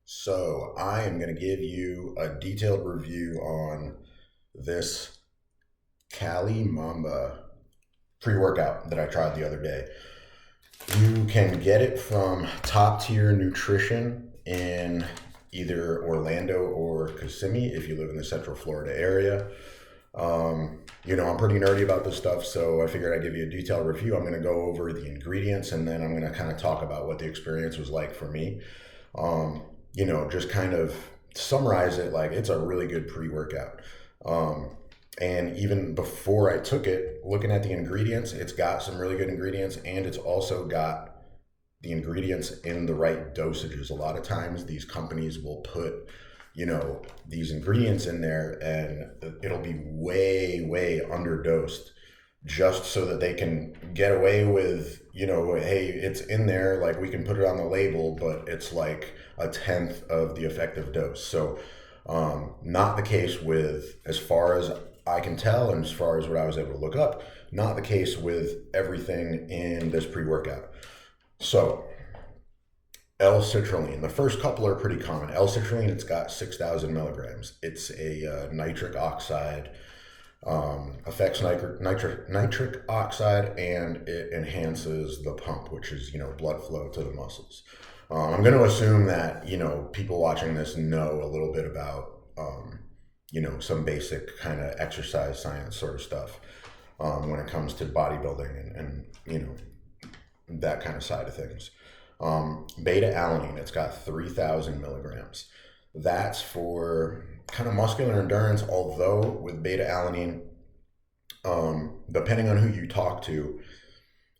So I am going to give you a detailed review on this Cali Mamba pre-workout that I tried the other day. You can get it from top tier nutrition in either Orlando or Kissimmee if you live in the Central Florida area. I'm pretty nerdy about this stuff, so I figured I'd give you a detailed review. I'm going to go over the ingredients and then I'm going to kind of talk about what the experience was like for me. Just kind of summarize it, like it's a really good pre-workout. And even before I took it, looking at the ingredients, it's got some really good ingredients and it's also got the ingredients in the right dosages. A lot of times these companies will put, these ingredients in there and it'll be way, way underdosed just so that they can get away with, hey, it's in there, like we can put it on the label, but it's like a tenth of the effective dose. So not the case with, as far as I can tell, and as far as what I was able to look up, not the case with everything in this pre-workout. So L-citrulline, the first couple are pretty common. L-citrulline, it's got 6,000 milligrams. It's a nitric oxide, affects nitric oxide, and it enhances the pump, which is, blood flow to the muscles. I'm going to assume that, people watching this know a little bit about, some basic kind of exercise science sort of stuff when it comes to bodybuilding and that kind of side of things. Beta alanine, it's got 3,000 milligrams. That's for kind of muscular endurance, although with beta alanine, depending on who you talk to,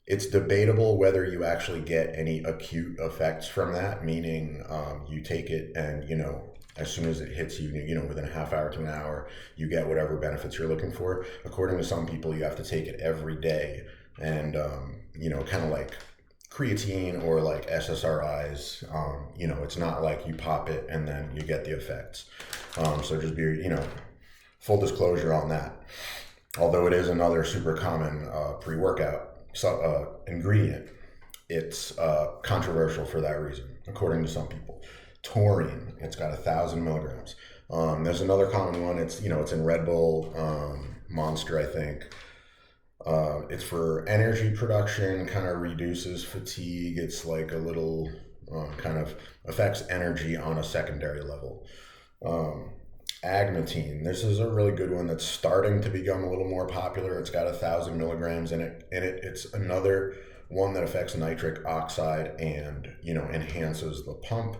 it's debatable whether you actually get any acute effects from that, meaning you take it and, as soon as it hits you, within a half hour to an hour, you get whatever benefits you're looking for. According to some people, you have to take it every day and, kind of like creatine or like SSRIs, it's not like you pop it and then you get the effects. So just be, full disclosure on that. Although it is another super common pre-workout ingredient, it's controversial for that reason, according to some people. Taurine, it's got 1,000 milligrams. There's another common one. It's it's in Red Bull, Monster, I think. It's for energy production, kind of reduces fatigue. It's like a little kind of affects energy on a secondary level. Agmatine, this is a really good one that's starting to become a little more popular. It's got 1,000 milligrams in it. It's another one that affects nitric oxide and enhances the pump.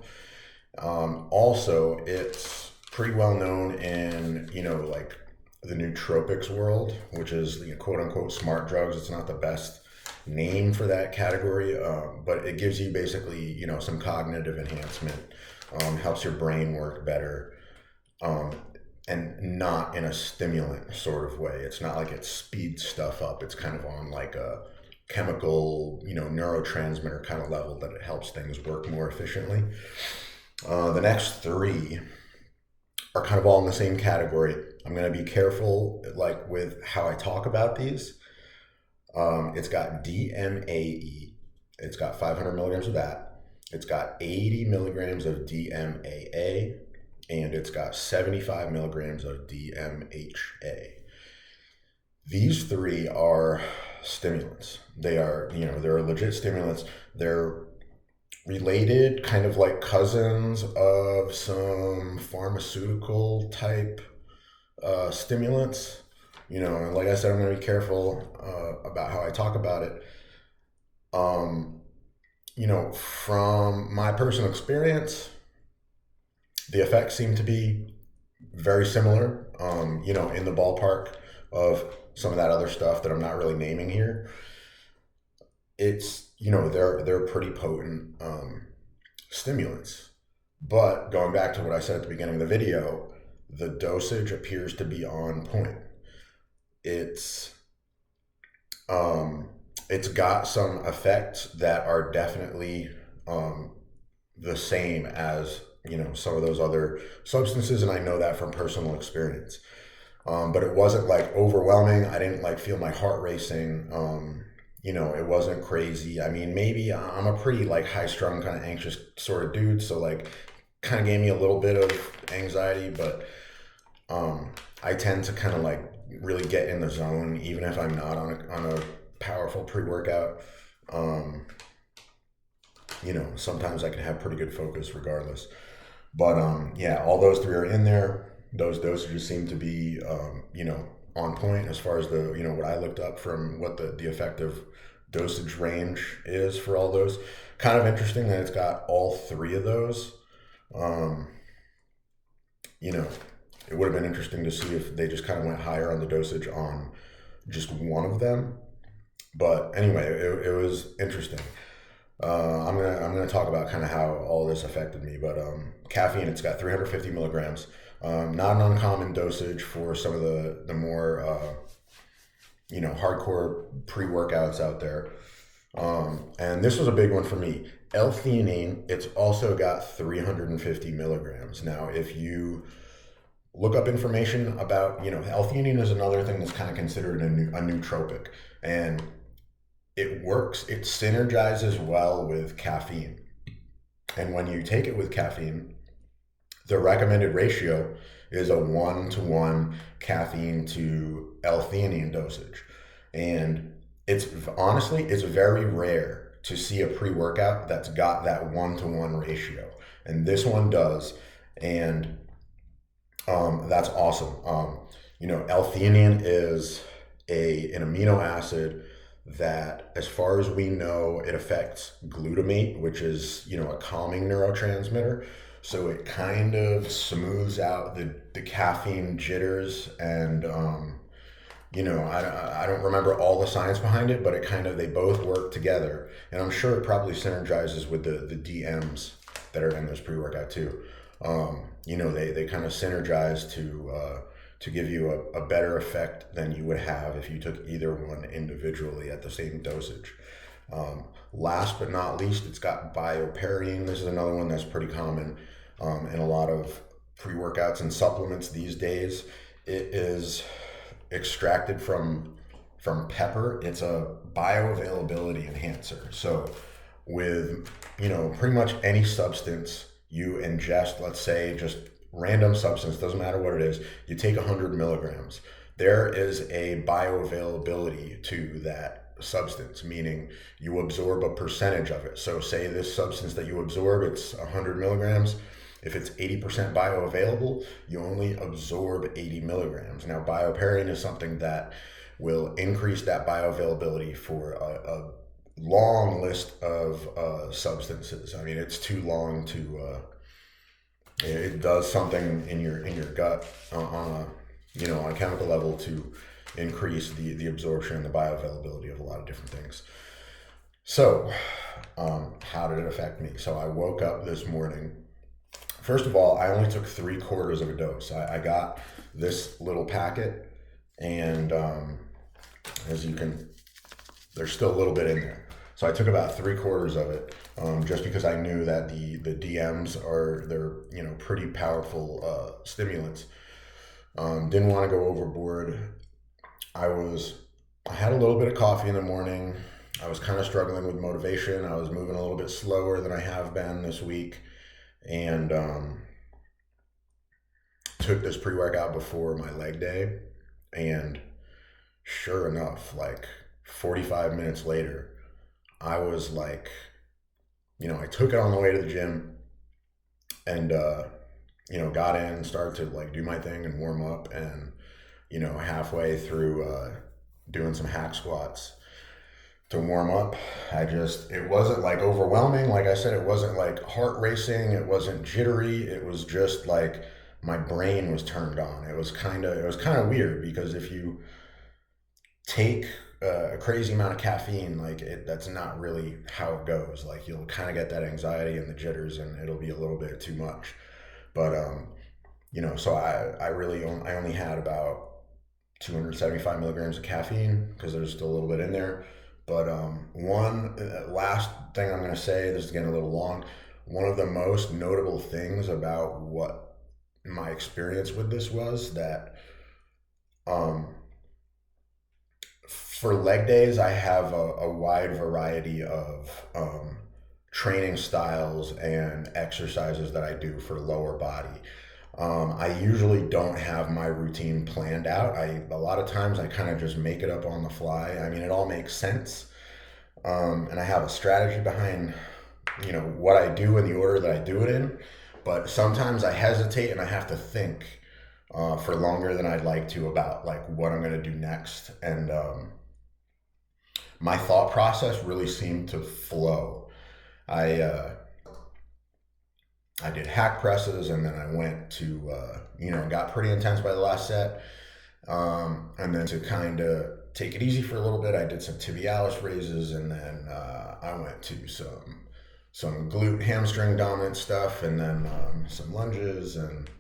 Also, it's pretty well known in like the nootropics world, which is the quote unquote smart drugs. It's not the best name for that category, but it gives you basically some cognitive enhancement, helps your brain work better, and not in a stimulant sort of way. It's not like it speeds stuff up. It's kind of on like a chemical, neurotransmitter kind of level that it helps things work more efficiently. The next three are kind of all in the same category. I'm going to be careful like with how I talk about these. It's got DMAE. It's got 500 milligrams of that. It's got 80 milligrams of DMAA, and it's got 75 milligrams of DMHA. These three are stimulants. They are, they're legit stimulants. They're related, kind of like cousins of some pharmaceutical type stimulants. And like I said, I'm going to be careful about how I talk about it. From my personal experience, the effects seem to be very similar, in the ballpark of some of that other stuff that I'm not really naming here. It's, they're pretty potent stimulants. But going back to what I said at the beginning of the video, the dosage appears to be on point. It's got some effects that are definitely the same as some of those other substances, and I know that from personal experience. But it wasn't like overwhelming. I didn't like feel my heart racing. It wasn't crazy. I mean, maybe I'm a pretty like high strung kind of anxious sort of dude, so like kind of gave me a little bit of anxiety, but I tend to kind of like really get in the zone, even if I'm not on a powerful pre-workout. Um, sometimes I can have pretty good focus regardless. But yeah, all those three are in there. Those dosages seem to be, on point as far as the, what I looked up from what the effective dosage range is for all those. Kind of interesting that it's got all three of those. Um, you know, it would have been interesting to see if they just kind of went higher on the dosage on just one of them. But anyway, it was interesting. I'm gonna talk about kind of how all this affected me. But caffeine, it's got 350 milligrams. Not an uncommon dosage for some of the more hardcore pre-workouts out there. And this was a big one for me. L-theanine, it's also got 350 milligrams. Now, if you look up information about, L-theanine is another thing that's kind of considered a nootropic, and it works. It synergizes well with caffeine. And when you take it with caffeine, the recommended ratio is a 1-to-1 caffeine to L-theanine dosage. And it's very rare to see a pre-workout that's got that 1-to-1 ratio. And this one does. And that's awesome. L-theanine is an amino acid that, as far as we know, it affects glutamate, which is, a calming neurotransmitter. So it kind of smooths out the caffeine jitters. And, I don't remember all the science behind it, but they both work together. And I'm sure it probably synergizes with the DMs that are in this pre-workout too. They kind of synergize to give you a better effect than you would have if you took either one individually at the same dosage. Last but not least, it's got bioperine. This is another one that's pretty common in a lot of pre-workouts and supplements these days. It is extracted from pepper. It's a bioavailability enhancer. So with, pretty much any substance you ingest, let's say just random substance, doesn't matter what it is, you take 100 milligrams. There is a bioavailability to that substance, meaning you absorb a percentage of it. So say this substance that you absorb, it's 100 milligrams. If it's 80% bioavailable, you only absorb 80 milligrams. Now, bioperine is something that will increase that bioavailability for a long list of substances. I mean, it's too long to. It does something in your gut on a chemical level to increase the absorption and the bioavailability of a lot of different things. So, how did it affect me? So I woke up this morning. First of all, I only took 3/4 of a dose. I got this little packet, and as you can, there's still a little bit in there. So I took about 3/4 of it, just because I knew that the DMs they're pretty powerful stimulants. Didn't want to go overboard. I had a little bit of coffee in the morning. I was kind of struggling with motivation. I was moving a little bit slower than I have been this week, and took this pre-workout before my leg day, and sure enough, like 45 minutes later, I was like, I took it on the way to the gym, and got in, started to like do my thing and warm up, and halfway through doing some hack squats to warm up, it wasn't like overwhelming. Like I said, it wasn't like heart racing, it wasn't jittery, it was just like my brain was turned on. It was kind of weird, because if you take a crazy amount of caffeine, that's not really how it goes. Like, you'll kind of get that anxiety and the jitters, and it'll be a little bit too much. But so I only had about 275 milligrams of caffeine, because there's still a little bit in there. But one last thing I'm going to say, this is getting a little long. One of the most notable things about what my experience with this was that for leg days, I have a wide variety of training styles and exercises that I do for lower body. I usually don't have my routine planned out. A lot of times I kind of just make it up on the fly. I mean, it all makes sense, and I have a strategy behind, what I do in the order that I do it in. But sometimes I hesitate and I have to think for longer than I'd like to about like what I'm going to do next. And my thought process really seemed to flow. I I did hack presses, and then I went to got pretty intense by the last set. And then to kind of take it easy for a little bit, I did some tibialis raises, and then I went to some glute hamstring dominant stuff, and then some lunges, and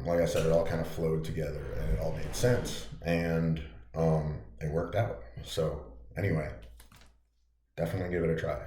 like I said, it all kind of flowed together, and it all made sense, and it worked out. So anyway, definitely give it a try.